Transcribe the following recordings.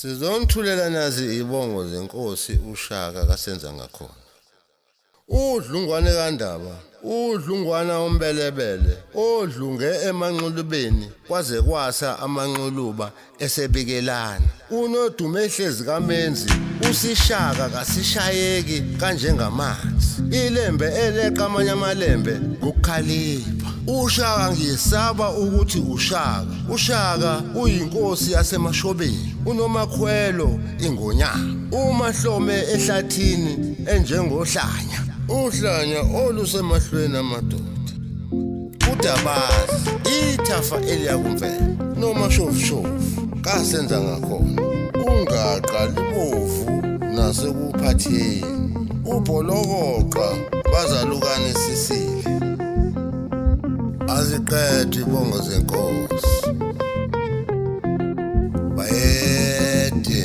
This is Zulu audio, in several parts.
Sizomthulela nazi ibongo zenkosi uShaka kaSenza ngakhona. Udlungwane kaNdaba, udlungwana ombelebele, odlunge emanxulubeni kwaze kwasa amanxuluba esebikelana. Unodume ehlezi kaMenzi, usishaka kasishayeki kanjengamanzi. Ilembe eleqa amanye amalembe ngokukhalipha. uShaka ngiyesaba ukuthi uShaka. uShaka uyinkosi yasemashobeni, unomakhwelo ingonyama. uMahlome ehlathini enjengohlanya, uhlanya olusemahlweni amadoda. uDabazi ithafa eliyakumvela, noMashofushofu kaSenza ngakhona. Ungaqa libovu nasekuphatheni, ubholokoqa bazalukane sisile. Aziqede ibongo zenkosi bayede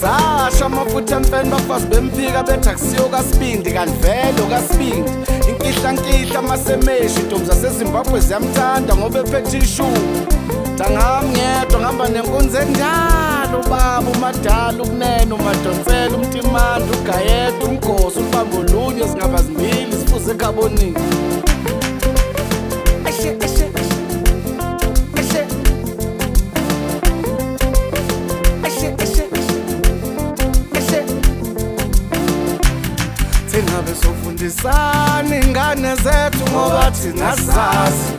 Sasha amafutha mfeni bafazi bemphika bethakusiyo kaSibindi kanivelo kaSibindi. Inkihla amasemeshi intombi zaseZimbabwe ziyamthanda ngoba ephethe ishuka. Tangami ngedwa ngihamba nenkunzi endala, ubaba umadala ukunene umadonsela umtimanda ugayeda umgosi ubamba olunye zingaba zimbili sifuze ekhabonini. Singabe sofundisana ingane zethu ngoba thina sazi.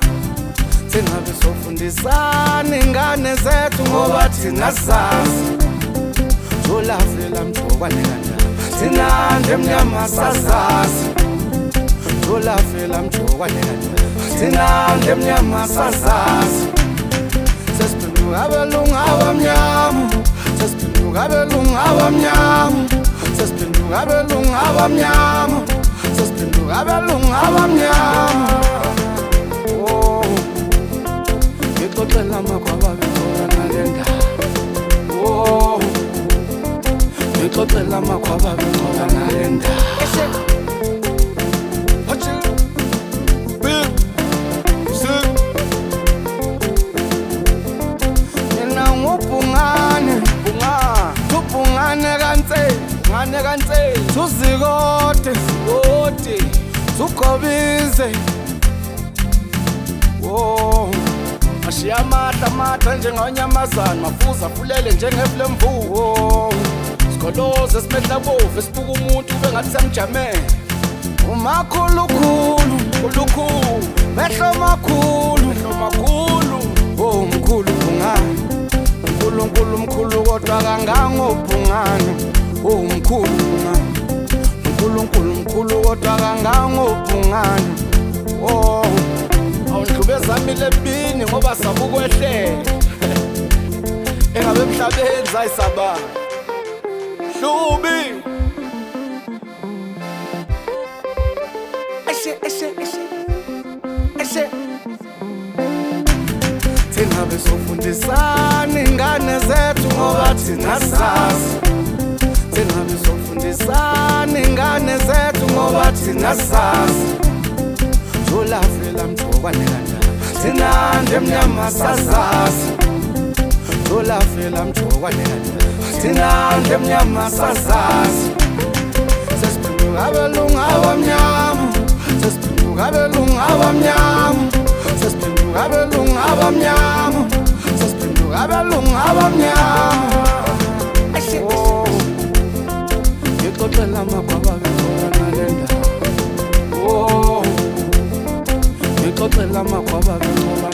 Singabe sofundisana ingane zethu ngoba thina sazi. Zolafela mjokwane kaNdaba, thina nje emnyama sazazi. Zolafela mjokwane kaNdaba, thina nje emnyama sazazi. Sesiphenduka abelungu abamnyama, sesiphenduka abelungu abamnyama, sesiphenduka abelungu abamnyama, sesiphenduka abelungu abamnyama. Oh, ngixoxela amakhwaba bethola nale ndaba. Oh, ngixoxela amakhwaba bethola nale ndaba. Ngane kanse uzikote ugobize. Oh, ashiya amahla njengonyamazana, mafuza fulele njengeflemvuko. Sikholoze simehla bovu esibuka umuntu ube ngathi semjamele. Umakhulukhulu ulukhulu mehlo makhulu. Oh mkhulu bungani, uNkulunkulu mkhulu kodwa kangangobhungana. Oh mkhulu bungani, uNkulunkulu mkhulu kodwa kangangobhungana. Oh, awundlubezamile ebini ngoba sabukwehlela. Engabe emhlabeni zayisaba Hlubi. Singabe sofundisana ingane zethu ngoba thina sazi. Singabe sofundisana ingane zethu ngoba thina sazi. Zolafela mjokwane kaNdaba, thina nje emnyama sazazi. Zolafela mjokwane kaNdaba, thina nje emnyama sazazi. Sesiphenduka abelungu abamnyama, sesiphenduka abelungu abamnyama, sesiphenduka abelungu abamnyama, sesiphenduka abelungu abamnyama. Oh, ngixoxela amakhwaba bethola nale ndaba. Oh, ngixoxela amakhwaba bethola